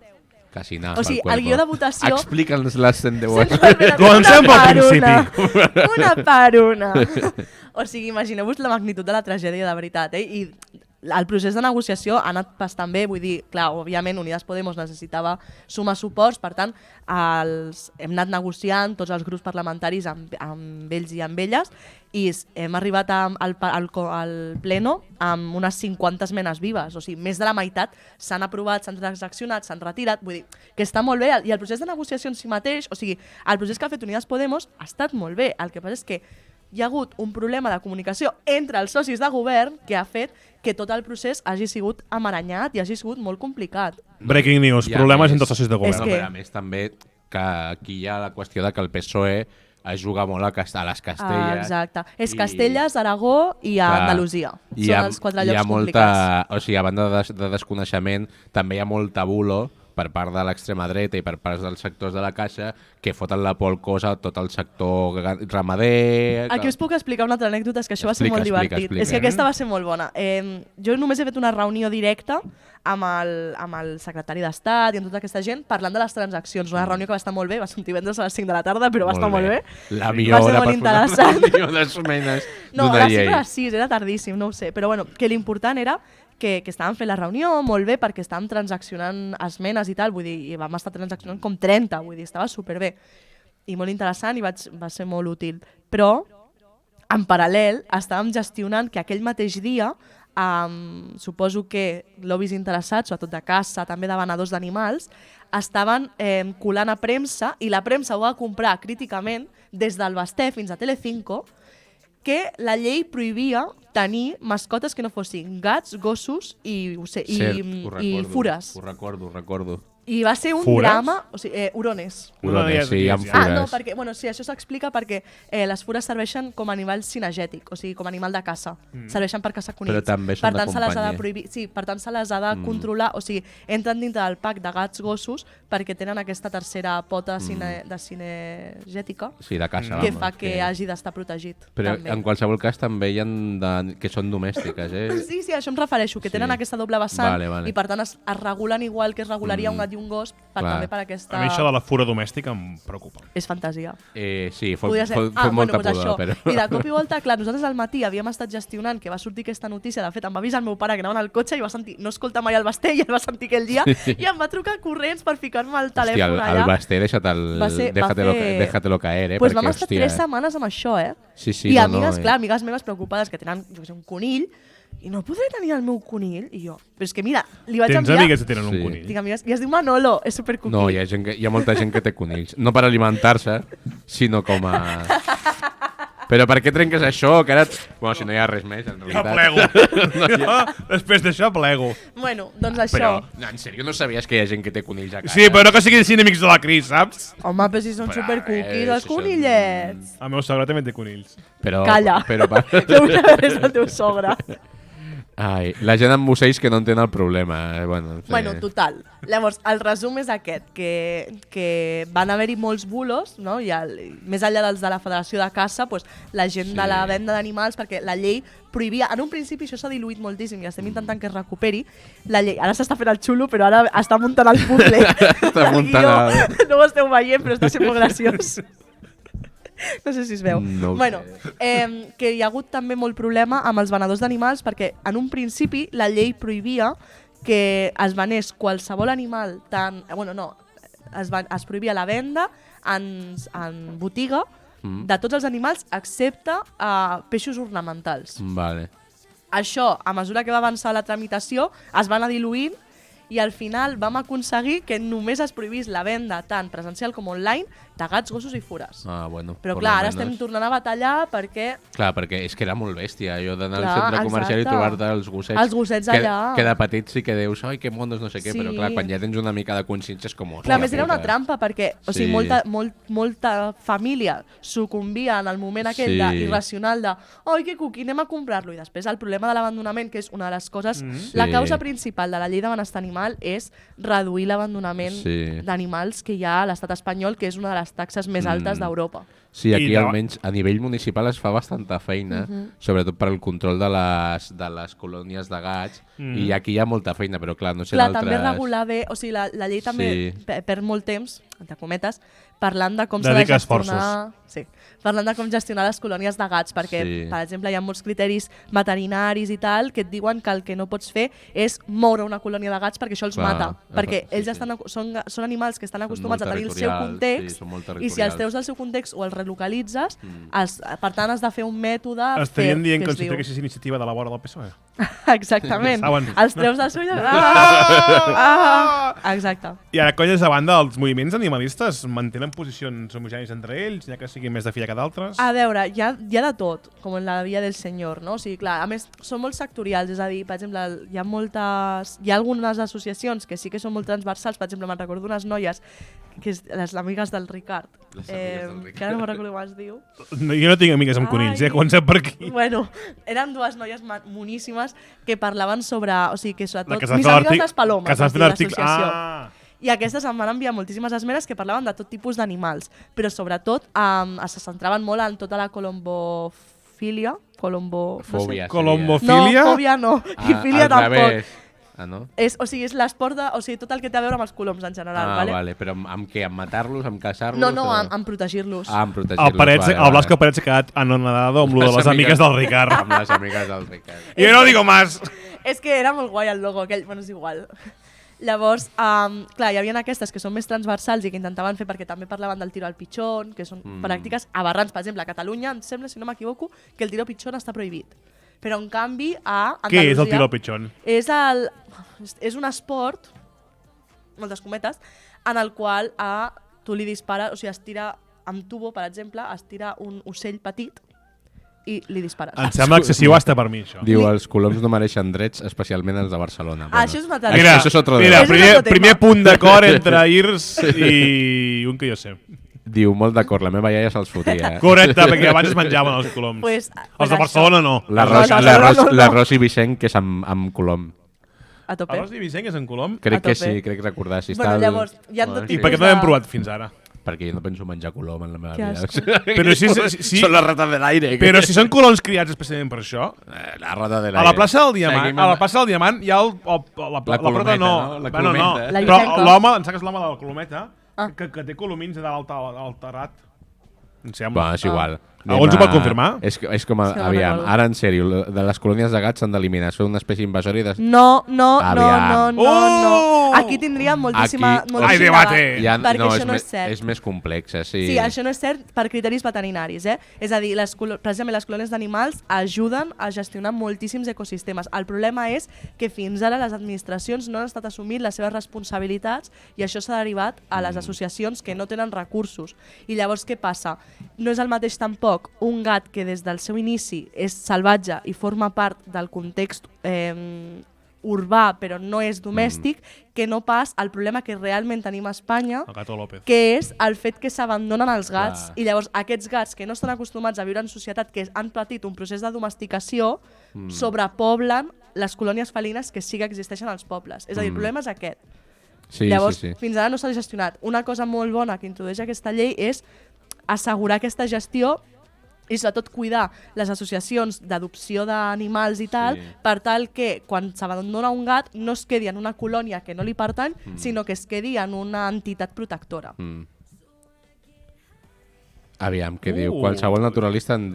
Speaker 7: Quasi nada
Speaker 3: O sigui, el guió de votació...
Speaker 7: Explica'ns les 110
Speaker 6: Comencem pel
Speaker 3: principi. Una per una. O sigui, imagineu-vos la magnitud de la tragèdia de veritat. I el procés de negociació ha anat bastant bé, vull dir, clar, òbviament Unides Podemos necessitava sumar suports, per tant, hem anat negociant tots els grups parlamentaris amb ells i amb elles, i hem arribat al pleno amb unes 50 esmenes vives, o sigui, més de la meitat s'han aprovat, s'han transaccionat, s'han retirat, vull dir, que està molt bé, i el procés de negociació en si mateix, o sigui, el procés que ha fet Unides Podemos ha estat molt bé, el que passa és que hi ha hagut un problema de comunicació entre els socis de govern que ha fet que tot el procés hagi sigut amaranyat i hagi sigut molt complicat.
Speaker 6: Breaking news,
Speaker 7: I a
Speaker 6: problemes
Speaker 7: més-
Speaker 6: entre els socis de
Speaker 3: És
Speaker 6: govern.
Speaker 3: que-
Speaker 7: Però a més també que aquí hi ha la qüestió de que el PSOE es juga molt a les Castelles.
Speaker 3: Exacte. És
Speaker 7: i-
Speaker 3: Castelles, Aragó i a
Speaker 7: Clar,
Speaker 3: Andalusia.
Speaker 7: hi
Speaker 3: Són
Speaker 7: ha-
Speaker 3: els 4
Speaker 7: hi ha
Speaker 3: llocs
Speaker 7: molta,
Speaker 3: complicats.
Speaker 7: o sigui, a banda de desconeixement, també hi ha molta bulo per part de l'extrema dreta i per part dels sectors de la Caixa que foten la por al cos a tot el sector ramader...
Speaker 3: Aquí us puc explicar una altra anècdota, és que això va ser molt
Speaker 7: Explica,
Speaker 3: divertit.
Speaker 7: explica.
Speaker 3: És que aquesta va ser molt bona. Jo només he fet una reunió directa amb el secretari d'Estat i amb tota aquesta gent parlant de les transaccions. Una reunió que va estar molt bé, va ser un divendres a les 5 de la tarda, però va estar molt bé.
Speaker 7: La
Speaker 3: Va
Speaker 7: millor
Speaker 3: ser
Speaker 7: hora
Speaker 3: molt
Speaker 7: per fer una
Speaker 3: interessant.
Speaker 7: reunió d'esmenes
Speaker 3: No,
Speaker 7: d'una
Speaker 3: a les 5
Speaker 7: llei.
Speaker 3: a les 6, era tardíssim, no ho sé. Però bueno, que l'important era que estàvem fent la reunió molt bé perquè estàvem transaccionant esmenes i tal, vull dir, i vam estar transaccionant com 30, vull dir, estava superbé. I molt interessant i va ser molt útil. Però, en paral·lel, estàvem gestionant que aquell mateix dia, suposo que lobbies interessats, sobretot de caça, també de venedors d'animals, estaven colant a premsa i la premsa ho va comprar críticament des del Basté fins a Telecinco, que la llei prohibia tenir mascotes que no fossin gats, gossos i fures.
Speaker 7: Ho recordo.
Speaker 3: I va ser un
Speaker 6: Fures?
Speaker 3: drama, o sigui, hurones.
Speaker 7: Hurones, sí, amb
Speaker 3: Ah,
Speaker 7: fures.
Speaker 3: no, perquè, bueno, sí, això s'explica perquè les fures serveixen com a animal cinegètic, o sigui, com a animal de caça. Serveixen per caçar conills.
Speaker 7: Però també són
Speaker 3: per
Speaker 7: de
Speaker 3: tant, se les ha de
Speaker 7: companyia.
Speaker 3: prohibir. Sí, per tant, se les ha de controlar, o sigui, entren dintre del pack de gats gossos perquè tenen aquesta tercera pota de cinegètica
Speaker 7: Sí, de caça.
Speaker 3: que
Speaker 7: vamos,
Speaker 3: fa que hagi d'estar protegit.
Speaker 7: Però
Speaker 3: també.
Speaker 7: en qualsevol cas també hi ha que són domèstiques,
Speaker 3: Sí, sí, a això em refereixo, que tenen
Speaker 7: Sí.
Speaker 3: aquesta doble vessant
Speaker 7: Vale.
Speaker 3: i per tant es regulen igual que es regularia un gat i un gos
Speaker 7: Clar.
Speaker 3: també per aquesta...
Speaker 6: A mi això de la fura domèstica em preocupa.
Speaker 3: És fantasia.
Speaker 7: Sí, fot
Speaker 3: Podria ser.
Speaker 7: molta
Speaker 3: pues
Speaker 7: pudor, però...
Speaker 3: I de cop i volta, clar, nosaltres al matí havíem estat gestionant que va sortir aquesta notícia, de fet em va avisar el meu pare que anava al cotxe i va sentir, no escolta mai el Basté, i el va sentir aquell dia i em va trucar corrents per ficar-me al telèfon
Speaker 7: Hòstia,
Speaker 3: allà.
Speaker 7: el Basté, déjatelo caer,
Speaker 3: Pues
Speaker 7: perquè,
Speaker 3: vam estar
Speaker 7: hòstia,
Speaker 3: 3 setmanes amb això,
Speaker 7: Sí,
Speaker 3: I
Speaker 7: no,
Speaker 3: amigues,
Speaker 7: no,
Speaker 3: clar, amigues meves preocupades que tenen, jo què sé, un conill, i no podré tenir el meu conill? I jo, però és que mira, li vaig
Speaker 6: Tens
Speaker 3: enviar...
Speaker 6: amigues que tenen un
Speaker 7: Sí.
Speaker 6: conill?
Speaker 3: Tinc amigues, i es diu Manolo, és supercuqui.
Speaker 7: No, hi ha molta gent que té conills. No per alimentar-se, sinó com a... Però per què trenques això? Que ara... Bueno, si no hi ha res més, en
Speaker 6: Jo
Speaker 7: realitat.
Speaker 6: plego. Jo, després d'això, plego.
Speaker 3: Bueno, doncs això.
Speaker 7: Però, en sèrio, no sabies que hi ha gent que té conills a casa?
Speaker 6: Sí, però no que siguin amics de la Cris, saps?
Speaker 3: Home, però si són
Speaker 7: Però,
Speaker 3: supercuquis, els
Speaker 7: si són-
Speaker 3: conillets.
Speaker 6: El meu sogre també té conills.
Speaker 7: Però,
Speaker 3: Calla.
Speaker 7: Però,
Speaker 3: No vull saber res del teu sogre.
Speaker 7: Ai, la gent amb ocells que no entén el problema. Bueno, sí.
Speaker 3: Bueno, total. Llavors, el resum és aquest, que van haver-hi molts bulos, no? I més enllà dels de la Federació de Caça, doncs, la gent de la venda d'animals, perquè la llei prohibia... En un principi això s'ha diluït moltíssim i estem intentant que es recuperi. La llei, ara s'està fent el xulo, però ara està muntant el puzzle.
Speaker 7: Està muntant el...
Speaker 3: No ho esteu veient, però està sent molt graciós. No sé si es veu.
Speaker 7: No ho
Speaker 3: bueno, que hi ha hagut també molt problema amb els venedors d'animals perquè en un principi la llei prohibia que es venés qualsevol animal tant... Bueno, no, es prohibia la venda en botiga de tots els animals excepte peixos ornamentals.
Speaker 7: Vale.
Speaker 3: Això, a mesura que va avançar la tramitació, es va anar diluint i al final vam aconseguir que només es prohibís la venda tant presencial com online de gats, gossos i fures.
Speaker 7: Ah, bueno.
Speaker 3: Però
Speaker 7: por
Speaker 3: clar,
Speaker 7: lo
Speaker 3: ara
Speaker 7: menos.
Speaker 3: estem tornant a batallar perquè
Speaker 7: Clar, perquè és que era molt bèstia, allò d'anar al
Speaker 3: Clar,
Speaker 7: centre comercial i
Speaker 3: exacte.
Speaker 7: trobar-te els gossets.
Speaker 3: Els gossets
Speaker 7: que,
Speaker 3: allà.
Speaker 7: Que de petits sí que dius, ai, que monos, no sé què,
Speaker 3: Sí.
Speaker 7: però clar, quan ja tens una mica de consciència és com...
Speaker 3: clar, a
Speaker 7: hòstia
Speaker 3: més era una
Speaker 7: puta.
Speaker 3: trampa perquè o sigui,
Speaker 7: Sí.
Speaker 3: molta família sucumbia en el moment aquell
Speaker 7: Sí.
Speaker 3: irracional de ai, que cuqui, anem a comprar-lo. I després el problema de l'abandonament, que és una de les coses... La
Speaker 7: Sí.
Speaker 3: causa principal de la llei de benestar animal és reduir l'abandonament
Speaker 7: Sí.
Speaker 3: d'animals que hi ha a l'estat espanyol, que és una de les taxes més altes d'Europa.
Speaker 7: Sí, aquí
Speaker 6: I de-
Speaker 7: almenys a nivell municipal es fa bastanta feina, sobretot per al control de les colònies de gats, i aquí hi ha molta feina, però clar, no sé
Speaker 3: Clar,
Speaker 7: d'altres...
Speaker 3: també regular bé, o sigui, la llei també
Speaker 7: Sí.
Speaker 3: perd molt temps, entre cometes, parlant de com s'ha de
Speaker 6: Dedica
Speaker 3: gestionar... Sí, parlant de com gestionar les colònies de gats, perquè,
Speaker 7: Sí.
Speaker 3: per exemple, hi ha molts criteris veterinaris i tal que et diuen que el que no pots fer és moure una colònia de gats perquè això els
Speaker 7: Clar,
Speaker 3: mata, perquè
Speaker 7: sí,
Speaker 3: ells
Speaker 7: sí.
Speaker 3: són animals que estan acostumats
Speaker 7: molt
Speaker 3: a tenir el seu
Speaker 7: territorials,
Speaker 3: context,
Speaker 7: sí, són molt
Speaker 3: i si els
Speaker 7: territorials.
Speaker 3: treus del seu context o els relocalitzes, per tant has de fer un mètode...
Speaker 6: Estarien dient
Speaker 3: que
Speaker 6: que
Speaker 3: es
Speaker 6: si
Speaker 3: diu-
Speaker 6: treguessis iniciativa de la vora del PSOE.
Speaker 3: Exactament.
Speaker 6: Saben.
Speaker 3: Els treus del seu... Exacte.
Speaker 6: I ara, colles a banda, els moviments animalistes mantenen posicions homogènies entre ells, ja que siguin més de filla que d'altres?
Speaker 3: A veure, hi ha de tot, com en la via del senyor, no? O sigui, clar, a més, són molt sectorials, és a dir, per exemple, hi ha algunes associacions que sí que són molt transversals, per exemple, me'n recordo unes noies, que és les amigues del Ricard,
Speaker 7: Les amigues del Ricard.
Speaker 3: que ara no me'n recordo com es diu.
Speaker 6: No, jo no tinc amigues amb conills,
Speaker 3: Ai.
Speaker 6: comencem per aquí.
Speaker 3: Bueno, eren dues noies moníssimes que parlaven sobre, o sigui, que
Speaker 6: La
Speaker 3: sobretot,
Speaker 6: que s'ha
Speaker 3: mis
Speaker 6: fet
Speaker 3: amigues
Speaker 6: l'artic-
Speaker 3: les palomes,
Speaker 6: que s'ha
Speaker 3: es
Speaker 6: fet
Speaker 3: diu
Speaker 6: l'article...
Speaker 3: l'associació.
Speaker 6: Ah,
Speaker 3: I aquestes em van enviar moltíssimes esmenes que parlaven de tot tipus d'animals, però sobretot se centraven molt en tota la colombofília.
Speaker 7: Fòbia.
Speaker 6: Colombofilia?
Speaker 3: No, fòbia no. I filia
Speaker 7: al
Speaker 3: tampoc.
Speaker 7: revés. Ah, no?
Speaker 3: És l'esport de... O sigui, tot el que té a veure amb els coloms en general, vale?
Speaker 7: Però amb què? Amb matar-los? Amb caçar-los?
Speaker 3: No, en protegir-los.
Speaker 7: amb protegir-los.
Speaker 6: El Blasco Pérez s'ha quedat anonadado amb lo de les amigues del Ricard.
Speaker 7: Amb les amigues del Ricard.
Speaker 6: Jo no digo más.
Speaker 3: És que era molt guai el logo aquell, bueno, és igual. Llavors, clar, hi havia aquestes que són més transversals i que intentaven fer perquè també parlaven del tiro al pitxón, que són pràctiques aberrants. Per exemple, a Catalunya, em sembla, si no m'equivoco, que el tiro al pitxón està prohibit. Però, en canvi, a Andalusia...
Speaker 6: Què és el tiro al pitxón?
Speaker 3: És un esport, moltes cometes, en el qual tu li dispares, o sigui, es tira amb tubo, per exemple, es tira un ocell petit i li dispares.
Speaker 6: Em sembla excessiu hasta per mi, això.
Speaker 7: Diu, els coloms no mereixen drets, especialment els de Barcelona.
Speaker 3: Això és una altra
Speaker 6: Mira,
Speaker 7: Això és otro
Speaker 6: mira
Speaker 7: debat.
Speaker 6: primer punt d'acord entre IRS i un que jo sé.
Speaker 7: Diu, molt d'acord, la meva iaia se'ls fotia.
Speaker 6: Correcte, perquè abans es menjaven els coloms. Els de Barcelona no.
Speaker 7: L'arròs i Vicent, que és amb colom.
Speaker 3: A tope.
Speaker 6: Arròs i Vicent és en colom?
Speaker 7: Crec que
Speaker 3: tope.
Speaker 7: sí, crec recordar. Si
Speaker 3: Bueno,
Speaker 7: està
Speaker 3: llavors, hi ha tot
Speaker 6: I
Speaker 3: tipus
Speaker 6: per què no l'hem provat fins ara?
Speaker 7: Perquè jo no penso menjar colom en la meva
Speaker 3: Que
Speaker 7: vida.
Speaker 3: asco.
Speaker 6: Però si
Speaker 7: Són les rates de l'aire.
Speaker 6: però si són coloms criats especialment per això,
Speaker 7: La rata de l'aire.
Speaker 6: a la plaça del Diamant,
Speaker 7: Seguim
Speaker 6: a la
Speaker 7: amb-
Speaker 6: plaça del Diamant hi ha la
Speaker 7: colometa, no? La
Speaker 6: Bueno, no.
Speaker 7: colometa.
Speaker 3: La
Speaker 6: Però
Speaker 3: Llucenca.
Speaker 6: l'home, em sembla que és l'home de la colometa,
Speaker 3: Ah.
Speaker 6: que té colomins de dalt al terrat. Em sembla.
Speaker 7: Bueno, és igual.
Speaker 6: Algú ens ho pot confirmar?
Speaker 7: És com,
Speaker 3: És que no
Speaker 7: aviam,
Speaker 3: recordo.
Speaker 7: ara en sèrio, de les colònies de gats s'han d'eliminar. Són una espècie invasòria de...
Speaker 3: No.
Speaker 7: Aviam.
Speaker 6: Oh!
Speaker 3: Aquí tindríem moltíssima...
Speaker 7: Aquí-
Speaker 6: Ai, debate.
Speaker 7: Hi ha,
Speaker 3: perquè
Speaker 7: no,
Speaker 3: això no és cert.
Speaker 7: És més complex, sí.
Speaker 3: Sí, això no és cert per criteris veterinaris, És a dir, precisament les colònies d'animals ajuden a gestionar moltíssims ecosistemes. El problema és que fins ara les administracions no han estat assumint les seves responsabilitats i això s'ha derivat a les associacions que no tenen recursos. I llavors què passa? No és el mateix tampoc un gat que des del seu inici és salvatge i forma part del context urbà però no és domèstic, que no pas el problema que realment tenim a Espanya,
Speaker 6: El Gato López.
Speaker 3: que és el fet que s'abandonen els gats.
Speaker 7: Clar.
Speaker 3: I llavors aquests gats que no estan acostumats a viure en societat, que han patit un procés de domesticació, sobrepoblen les colònies felines que sí que existeixen als pobles. És a dir, el problema és aquest.
Speaker 7: Sí,
Speaker 3: Llavors,
Speaker 7: sí.
Speaker 3: fins ara no s'ha gestionat. Una cosa molt bona que introdueix aquesta llei és assegurar aquesta gestió i sobretot cuidar les associacions d'adopció d'animals i tal, per tal que quan s'abandona un gat no es quedi en una colònia que no li pertany, sinó que es quedi en una entitat protectora.
Speaker 7: Aviam, què diu? Qualsevol naturalista en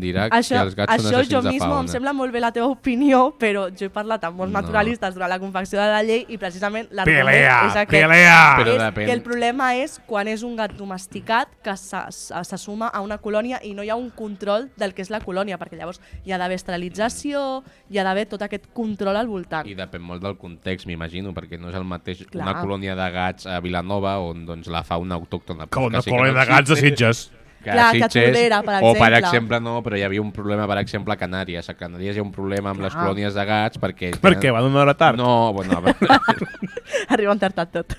Speaker 7: dirà que els gats són
Speaker 3: Això jo
Speaker 7: assassins de
Speaker 3: mismo
Speaker 7: fauna.
Speaker 3: em sembla molt bé la teva opinió, però jo he parlat amb molts
Speaker 7: No.
Speaker 3: naturalistes durant la confecció de la llei i precisament l'argument
Speaker 6: Pelea,
Speaker 3: és aquest.
Speaker 6: pelea!
Speaker 7: Però
Speaker 3: És
Speaker 7: depèn.
Speaker 3: que el problema és quan és un gat domesticat que se suma a una colònia i no hi ha un control del que és la colònia, perquè llavors hi ha d'haver esterilització, hi ha d'haver tot aquest control al voltant.
Speaker 7: I depèn molt del context, m'imagino, perquè no és el mateix
Speaker 3: Clar.
Speaker 7: una colònia de gats a Vilanova on doncs, la fauna autòctona...
Speaker 6: Com una
Speaker 7: sí que
Speaker 6: colònia
Speaker 7: no
Speaker 6: de gats de
Speaker 7: existe.
Speaker 6: Sitges.
Speaker 3: Clar, que a Tordera, per
Speaker 7: O, per
Speaker 3: exemple.
Speaker 7: exemple, no, però hi havia un problema, per exemple, a Canàries. A Canàries hi ha un problema amb les colònies de gats perquè...
Speaker 6: Per què? Va donar hora tard?
Speaker 7: No, bueno,
Speaker 3: Arriben tard tot.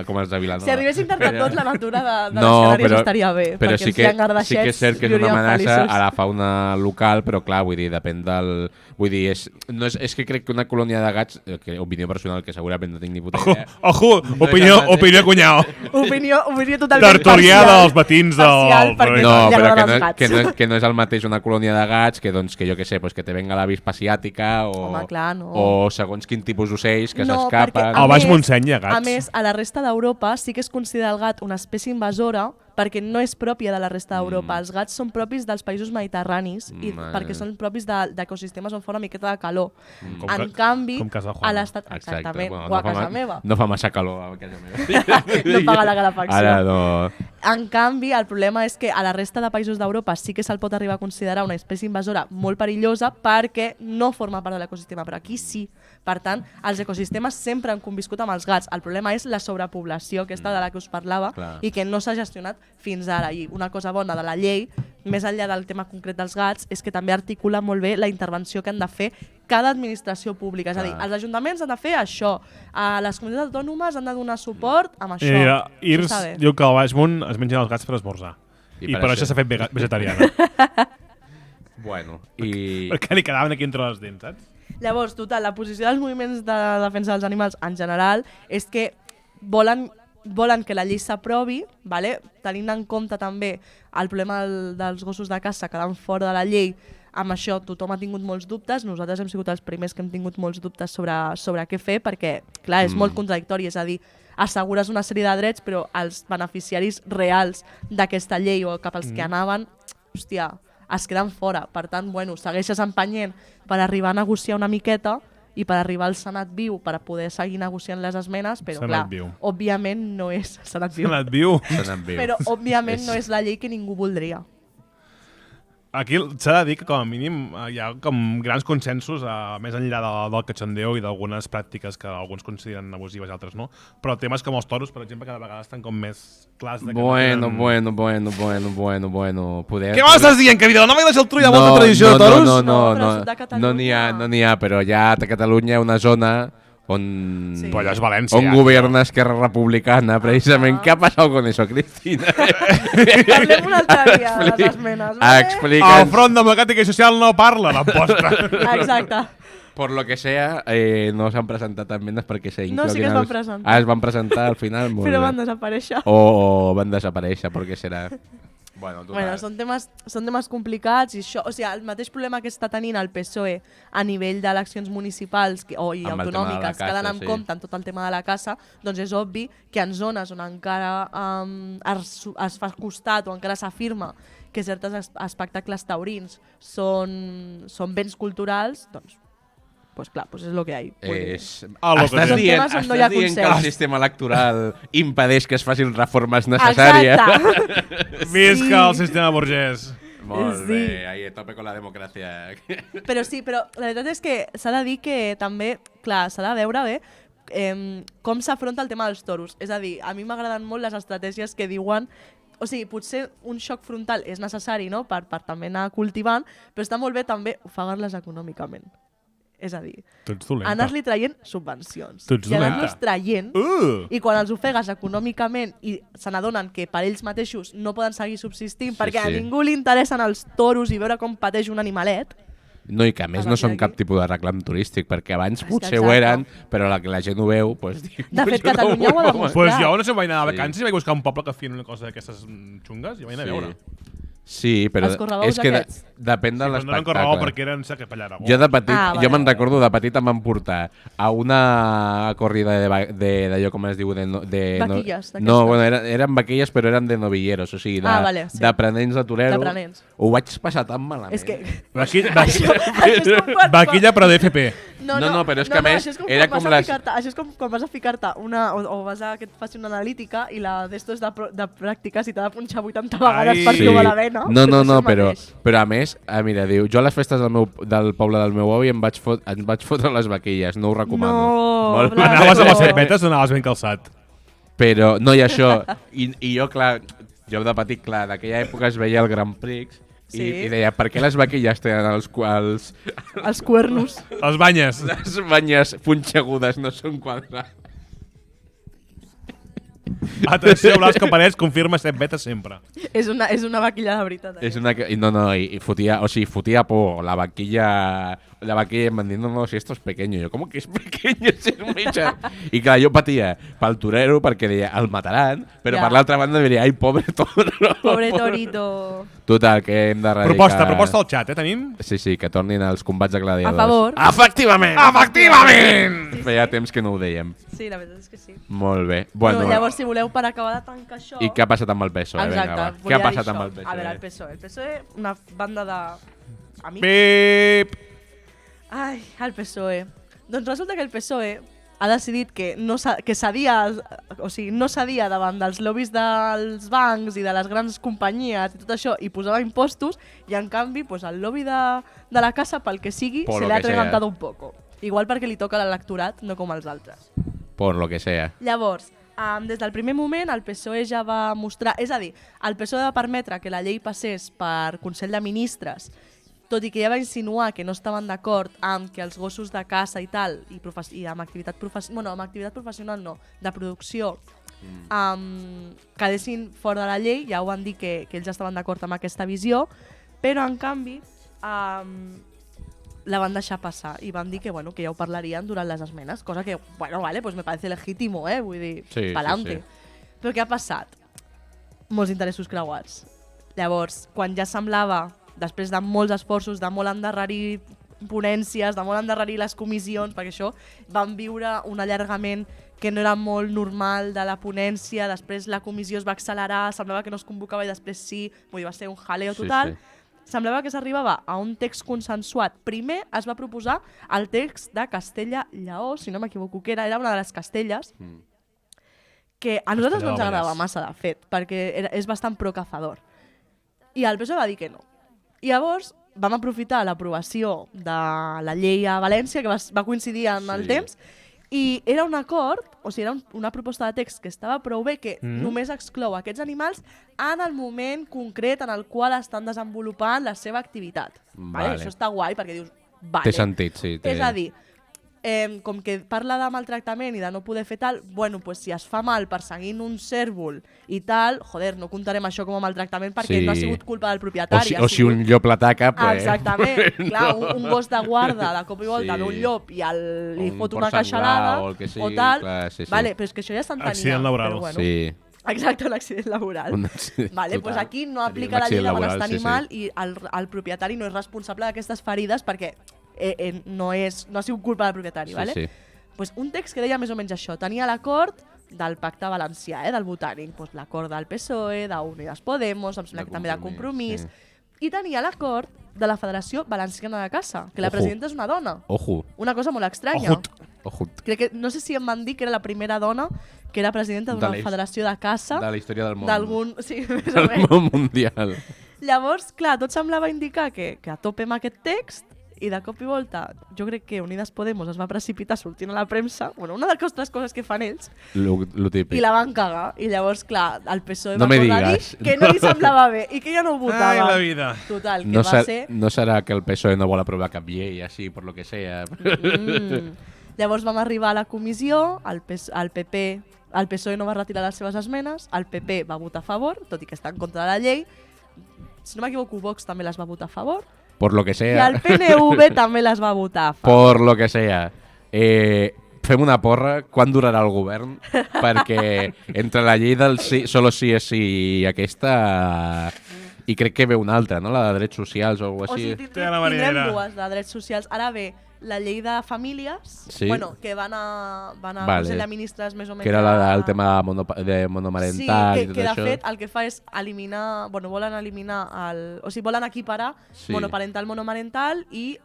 Speaker 7: com els de Vilanova.
Speaker 3: Si arribessin tard tot, la natura de les
Speaker 7: No,
Speaker 3: Canàries
Speaker 7: però-
Speaker 3: estaria bé.
Speaker 7: Però
Speaker 3: perquè
Speaker 7: sí
Speaker 3: els
Speaker 7: que,
Speaker 3: llangardaixets
Speaker 7: sí que és cert que és una
Speaker 3: viurien
Speaker 7: amenaça
Speaker 3: feliços.
Speaker 7: a la fauna local, però clar, vull dir, depèn del... Vull dir, és que crec que una colònia de gats, que opinió personal, que segurament no tinc ni puta idea...
Speaker 6: Ojo,
Speaker 7: No és el mateix.
Speaker 6: opinió cunyau.
Speaker 3: Opinió totalment
Speaker 6: Tertulià
Speaker 3: parcial.
Speaker 6: dels matins
Speaker 3: Parcial,
Speaker 6: del...
Speaker 3: perquè
Speaker 7: No,
Speaker 3: li
Speaker 7: però
Speaker 3: agraden els gats.
Speaker 7: que no és el mateix una colònia de gats que, doncs, que jo què sé, pues, que te venga l'avispa asiàtica o,
Speaker 3: Home, clar, no.
Speaker 7: o segons quin tipus d'ocells que
Speaker 3: No,
Speaker 7: s'escapen.
Speaker 3: perquè,
Speaker 6: Al Baix Montseny hi ha gats.
Speaker 3: A més, a la resta d'Europa sí que es considera el gat una espècie invasora perquè no és pròpia de la resta d'Europa. Els gats són propis dels països mediterranis i perquè són propis d'ecosistemes on fa una miqueta de calor. En canvi,
Speaker 6: com casa
Speaker 3: a
Speaker 6: Juana.
Speaker 3: l'estat... Exactament,
Speaker 7: Bueno,
Speaker 3: o a casa meva.
Speaker 7: No fa massa calor a casa meva.
Speaker 3: No paga la calefacció.
Speaker 7: Ara no...
Speaker 3: En canvi, el problema és que a la resta de països d'Europa sí que se'l pot arribar a considerar una espècie invasora molt perillosa perquè no forma part de l'ecosistema, però aquí sí. Per tant, els ecosistemes sempre han conviscut amb els gats. El problema és la sobrepoblació, aquesta de la que us parlava,
Speaker 7: Clar.
Speaker 3: i que no s'ha gestionat fins ara. I una cosa bona de la llei, més enllà del tema concret dels gats, és que també articula molt bé la intervenció que han de fer cada administració pública. És a dir,
Speaker 7: Clar.
Speaker 3: els ajuntaments han de fer això, les comunitats autònomes han de donar suport amb això.
Speaker 6: Mira,
Speaker 3: Això
Speaker 6: Irs
Speaker 3: està bé.
Speaker 6: diu que al Baix Munt es mengen els gats per esmorzar.
Speaker 7: I
Speaker 6: I
Speaker 7: per
Speaker 6: per
Speaker 7: això-
Speaker 6: això s'ha fet vegetariana.
Speaker 7: Bueno, i...
Speaker 6: Perquè li quedaven aquí entre les dents, saps?
Speaker 3: Llavors, total, la posició dels moviments de defensa dels animals en general és que volen que la llei s'aprovi, vale? Tenint en compte també el problema dels gossos de caça quedant fora de la llei. Amb això tothom ha tingut molts dubtes, nosaltres hem sigut els primers que hem tingut molts dubtes sobre què fer, perquè clar, és molt contradictori, és a dir, assegures una sèrie de drets, però els beneficiaris reals d'aquesta llei o cap als que anaven, hòstia, es queden fora. Per tant, bueno, segueixes empenyent per arribar a negociar una miqueta i per arribar al Senat viu per poder seguir negociant les esmenes, però
Speaker 6: Senat
Speaker 3: clar,
Speaker 6: viu.
Speaker 3: òbviament no és Senat viu,
Speaker 6: Senat viu.
Speaker 3: però òbviament no és la llei que ningú voldria.
Speaker 6: Aquí s'ha de dir que com a mínim hi ha com grans consensos més enllà del cachondeo i d'algunes pràctiques que alguns consideren abusives i altres no, però temes com els toros, per exemple, cada vegada estan com més clars de que
Speaker 7: Bueno.
Speaker 6: Què m'estàs dient, que Vilanova i la Geltrú hi ha molta tradició de toros?
Speaker 3: No, però al sud de Catalunya-
Speaker 7: no n'hi ha, però hi ha a Catalunya una zona on,
Speaker 3: Sí.
Speaker 6: Però allò és València.
Speaker 7: on governa Esquerra Republicana, precisament. Què ha passat con eso, Cristina?
Speaker 3: Parlem un altre dia de les esmenes, vale?
Speaker 6: El
Speaker 7: Explica'ns.
Speaker 6: Front Democràtic i Social no parla d'emposta.
Speaker 3: Exacte.
Speaker 7: Por lo que sea, no s'han presentat esmenes perquè se
Speaker 3: No, sí que es van presentar.
Speaker 7: Ah, es van presentar al final, molt
Speaker 3: Però
Speaker 7: bé.
Speaker 3: van desaparèixer.
Speaker 7: O van desaparèixer, perquè serà... Bueno,
Speaker 3: Bueno, són temes complicats i això, o sigui, el mateix problema que està tenint el PSOE a nivell d'eleccions municipals i
Speaker 7: Amb el tema de la
Speaker 3: autonòmiques que ha d'anar
Speaker 7: caça,
Speaker 3: en compte en tot el tema de la caça, doncs és obvi que en zones on encara es fa costat o encara s'afirma que certs espectacles taurins són béns culturals, doncs pues clar, pues és el que hi ha.
Speaker 7: Estàs
Speaker 3: Són
Speaker 7: dient,
Speaker 3: temes on no hi ha
Speaker 7: que el
Speaker 3: consens.
Speaker 7: sistema electoral impedeix que es facin reformes necessàries?
Speaker 3: Exacte.
Speaker 6: Visca el sistema burgès.
Speaker 7: Molt
Speaker 3: Sí.
Speaker 7: bé, ahí a tope con la democràcia.
Speaker 3: Però sí, però la veritat és que s'ha de dir que també, clar, s'ha de veure bé com s'afronta el tema dels toros. És a dir, a mi m'agraden molt les estratègies que diuen, o sigui, potser un xoc frontal és necessari, no?, per també anar cultivant, però està molt bé també ofegar-les econòmicament. És a dir,
Speaker 6: Tu ets dolenta.
Speaker 3: anar-li traient subvencions.
Speaker 6: Tu ets
Speaker 3: I anar-los
Speaker 6: dolenta.
Speaker 3: traient, i quan els ofegues econòmicament i se n'adonen que per ells mateixos no poden seguir subsistint
Speaker 7: Sí,
Speaker 3: perquè a
Speaker 7: sí.
Speaker 3: ningú li interessen els toros i veure com pateix un animalet.
Speaker 7: No, i que a més
Speaker 3: A
Speaker 7: no
Speaker 3: partir
Speaker 7: són
Speaker 3: d'aquí.
Speaker 7: cap tipus de reclam turístic, perquè abans
Speaker 3: És que
Speaker 7: potser ho
Speaker 3: exacte.
Speaker 7: eren, però la gent ho veu, doncs diu...
Speaker 3: De fet,
Speaker 7: "Jo no
Speaker 3: Catalunya ho ha
Speaker 7: vull".
Speaker 3: demostrat.
Speaker 6: Pues jo no sé, vaig anar de
Speaker 7: Sí.
Speaker 6: vacances i vaig buscar un poble que feien una cosa d'aquestes xungues i vaig anar a veure.
Speaker 7: Sí, però
Speaker 3: Els correbous
Speaker 7: és que
Speaker 3: aquests.
Speaker 7: depèn de
Speaker 6: Però no eren correbou
Speaker 7: l'espectacle.
Speaker 6: perquè eren sac per Aragó.
Speaker 7: Jo de petit,
Speaker 3: Ah,
Speaker 7: jo me'n
Speaker 3: vale.
Speaker 7: recordo de petit em van portar a una corrida d'allò com es diu de
Speaker 3: Vaquilles, d'aquestes.
Speaker 7: no, bueno, eren vaquilles però eren de novilleros, o sigui,
Speaker 3: vale, sí.
Speaker 7: d'aprenents de torero.
Speaker 3: D'aprenents.
Speaker 7: Ho vaig passar tan malament.
Speaker 3: És que...
Speaker 6: Vaquilla,
Speaker 3: Això és com quan...
Speaker 6: vaquilla però d'FP.
Speaker 7: No, però és que a més
Speaker 3: això és com
Speaker 7: era
Speaker 3: quan
Speaker 7: com
Speaker 3: vas a
Speaker 7: les-
Speaker 3: ficar-te- Això és com quan vas a ficar-te o vas a que et faci una analítica i la d'esto és de pràctiques i t'ha de punxar 80 vegades per
Speaker 6: Sí.
Speaker 3: trobar la vena.
Speaker 7: No,
Speaker 3: Doncs és el
Speaker 7: però
Speaker 3: mateix.
Speaker 7: a més, mira, diu, jo a les festes del poble del meu avi em vaig fotre les vaquilles, no ho recomano.
Speaker 3: No,
Speaker 7: Molt
Speaker 3: Blas.
Speaker 6: Anaves amb les cervetes o anaves ben calçat?
Speaker 7: Però no hi ha això. I jo, clar, jo de petit, clar, d'aquella època es veia el Grand Prix
Speaker 3: Sí.
Speaker 7: i deia, per què les vaquilles tenen els
Speaker 3: Els cuernos.
Speaker 6: Les banyes.
Speaker 7: les banyes punxegudes no són quadrats?
Speaker 6: Atenció, Blas Companès confirma 7 betes sempre.
Speaker 3: És una vaquilla de veritat.
Speaker 7: És una... I fotia, o sigui, fotia por. La vaquilla em van dir, no, si esto es pequeño. Jo, ¿cómo que es pequeño? Si es muy I clar, jo patia pel torero perquè deia, el mataran, però
Speaker 3: Ja.
Speaker 7: per l'altra banda diria, ai, pobre toro.
Speaker 3: Pobre torito.
Speaker 7: Total, que hem d'erradicar...
Speaker 6: Proposta al xat, tenim?
Speaker 7: Sí, que tornin als combats de gladiadors.
Speaker 3: A favor.
Speaker 7: Efectivament!
Speaker 6: Efectivament!
Speaker 7: Feia temps que no ho dèiem.
Speaker 3: Sí, la veritat és que sí.
Speaker 7: Molt bé.
Speaker 3: Bueno,
Speaker 7: Bueno,
Speaker 3: llavors, si voleu, per acabar de tancar això...
Speaker 7: i què ha passat amb el PSOE?
Speaker 3: Exacte,
Speaker 7: Vinga, va. Què
Speaker 3: volia
Speaker 7: ha
Speaker 3: dir
Speaker 7: passat amb
Speaker 3: això.
Speaker 7: el PSOE?
Speaker 3: A veure, el PSOE. El PSOE, una banda de... amics.
Speaker 6: Pip!
Speaker 3: Ai, el PSOE. Doncs resulta que el PSOE ha decidit que cedia, o sigui, no cedia davant dels lobbies dels bancs i de les grans companyies i tot això i posava impostos i en canvi pues, el lobby de la casa pel que sigui
Speaker 7: Por
Speaker 3: se
Speaker 7: lo
Speaker 3: le ha
Speaker 7: que sea.
Speaker 3: atragantado un poco. Igual perquè li toca a l'electorat, no com als altres.
Speaker 7: Por lo que sea.
Speaker 3: Llavors, des del primer moment el PSOE ja va mostrar... És a dir, el PSOE va permetre que la llei passés per Consell de Ministres, tot i que ja va insinuar que no estaven d'acord amb que els gossos de caça i tal, i amb activitat professional, bueno, amb activitat professional no, de producció, quedessin fora de la llei, ja ho van dir que ells estaven d'acord amb aquesta visió, però en canvi la van deixar passar i van dir que, bueno, que ja ho parlarien durant les esmenes, cosa que, bueno, vale, pues me parece legítimo, vull dir,
Speaker 7: Sí,
Speaker 3: pa'lante.
Speaker 7: sí.
Speaker 3: Però què ha passat? Molts interessos creuats. Llavors, quan ja semblava, després de molts esforços, de molt endarrerir ponències, de molt endarrerir les comissions, perquè això van viure un allargament que no era molt normal de la ponència, després la comissió es va accelerar, semblava que no es convocava i després sí, vull dir, va ser un jaleo total.
Speaker 7: Sí.
Speaker 3: Semblava que s'arribava a un text consensuat. Primer es va proposar el text de Castella-Lleó, si no m'equivoco, que era una de les Castelles, que a nosaltres no ens
Speaker 6: Castelló,
Speaker 3: agradava
Speaker 6: Vallès.
Speaker 3: massa, de fet, perquè és bastant pro-cazador. I el PSOE va dir que no. I llavors vam aprofitar l'aprovació de la llei a València, que va coincidir en el
Speaker 7: Sí.
Speaker 3: temps, i era un acord, o sigui, era una proposta de text que estava prou bé, que només exclou aquests animals en el moment concret en el qual estan desenvolupant la seva activitat.
Speaker 7: Vale.
Speaker 3: Això està guai, perquè dius, vale.
Speaker 7: Té sentit, sí.
Speaker 3: És a dir, com que parla de maltractament i de no poder fer tal, bueno, pues si es fa mal perseguint un cèrvol i tal, joder, no comptarem això com a maltractament perquè
Speaker 7: Sí.
Speaker 3: no ha sigut culpa del propietari.
Speaker 7: O si un llop l'ataca, pues...
Speaker 3: Exactament. Clar, un gos de guarda de cop i volta
Speaker 7: Sí.
Speaker 3: ve un llop i li
Speaker 7: Un
Speaker 3: fot una
Speaker 7: porc senglar
Speaker 3: queixalada
Speaker 7: o el que sigui,
Speaker 3: o tal.
Speaker 7: clar, sí, sí.
Speaker 3: Vale, però és que això ja s'entenia.
Speaker 6: Accident laboral.
Speaker 3: Però bueno.
Speaker 7: Sí.
Speaker 3: Exacte, un accident laboral.
Speaker 7: Un accident
Speaker 3: Vale, pues
Speaker 7: total.
Speaker 3: aquí no
Speaker 7: Seria
Speaker 3: aplica
Speaker 7: un
Speaker 3: la llei de
Speaker 7: accident laboral,
Speaker 3: benestar
Speaker 7: sí, sí.
Speaker 3: animal i el propietari no és responsable d'aquestes ferides perquè no ha sigut culpa del propietari,
Speaker 7: Sí,
Speaker 3: vale?
Speaker 7: sí.
Speaker 3: Pues un text que deia més o menys això. Tenia l'acord del pacte valencià, del Botànic, pues l'acord del PSOE, d'Unides Podemos, em sembla que també de Compromís, i tenia l'acord de la Federació Valenciana de Caça, que la
Speaker 7: Ojo.
Speaker 3: presidenta és una dona.
Speaker 7: Ojo.
Speaker 3: Una cosa molt estranya.
Speaker 6: Ojut.
Speaker 7: Ojo.
Speaker 3: Crec que, no sé si em van dir que era la primera dona que era presidenta d'una
Speaker 7: De la his-
Speaker 3: federació de caça
Speaker 7: De la història del món.
Speaker 3: d'algun... Sí, més o
Speaker 7: Del
Speaker 3: menys.
Speaker 7: món mundial.
Speaker 3: Llavors, clar, tot semblava indicar que a tope amb aquest text i de cop i volta, jo crec que Unides Podemos es va precipitar sortint a la premsa, bueno, una de les coses que fan ells,
Speaker 7: Lo típic.
Speaker 3: i la van cagar. I llavors, clar, el PSOE
Speaker 7: No
Speaker 3: va
Speaker 7: me
Speaker 3: tornar a dir
Speaker 7: digas.
Speaker 3: que no li semblava bé i que ja no ho votava.
Speaker 6: Ai, la vida.
Speaker 3: Total, que
Speaker 7: No,
Speaker 3: va ser...
Speaker 7: no serà que el PSOE no vol aprovar cap llei, així, per lo que sea.
Speaker 3: Llavors vam arribar a la comissió, el PSOE no va retirar les seves esmenes, el PP va votar a favor, tot i que està en contra de la llei. Si no m'equivoco, Vox també les va votar a favor.
Speaker 7: Por lo que
Speaker 3: I
Speaker 7: sea.
Speaker 3: el PNV també les va votar a favor.
Speaker 7: Por lo que sea. Fem una porra. Quan durarà el govern? Perquè entre la llei del sí, solo sí és sí i aquesta... I crec que ve una altra, no? La de drets socials o alguna
Speaker 3: O
Speaker 7: cosa
Speaker 3: sigui,
Speaker 7: així.
Speaker 6: Té la
Speaker 3: tindrem
Speaker 6: marinera.
Speaker 3: dues de drets socials. Ara ve la llei de famílies,
Speaker 7: Sí.
Speaker 3: bueno, que van a
Speaker 7: Vale.
Speaker 3: Consell de Ministres més o menys...
Speaker 7: Que era el tema de monomarental
Speaker 3: sí,
Speaker 7: i tot
Speaker 3: que de
Speaker 7: això.
Speaker 3: fet el que fa és eliminar, bueno, volen eliminar o sigui, volen equiparar
Speaker 7: Sí.
Speaker 3: monoparental, monomarental i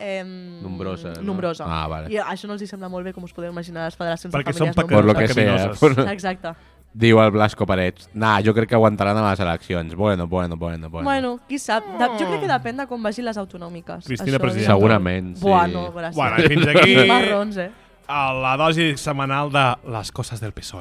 Speaker 7: Nombrosa, no?
Speaker 3: nombrosa.
Speaker 7: Ah, vale.
Speaker 3: I això no els hi sembla molt bé, com us podeu imaginar, les federacions
Speaker 6: Perquè
Speaker 3: de
Speaker 6: són
Speaker 3: famílies
Speaker 7: Por lo que
Speaker 3: nombroses.
Speaker 7: sea.
Speaker 6: pecaminoses.
Speaker 3: Exacte.
Speaker 7: Diu el Blasco Parets. Nah, jo crec que aguantaran a les eleccions. Bueno.
Speaker 3: Bueno, qui sap? Jo crec que depèn de com vagin les autonòmiques.
Speaker 6: Cristina
Speaker 3: Això,
Speaker 6: presidenta.
Speaker 7: Segurament, sí.
Speaker 3: Bueno, gràcies.
Speaker 6: Bueno, i fins aquí
Speaker 3: Marrons,
Speaker 6: a la dosi setmanal de les coses del PSOE.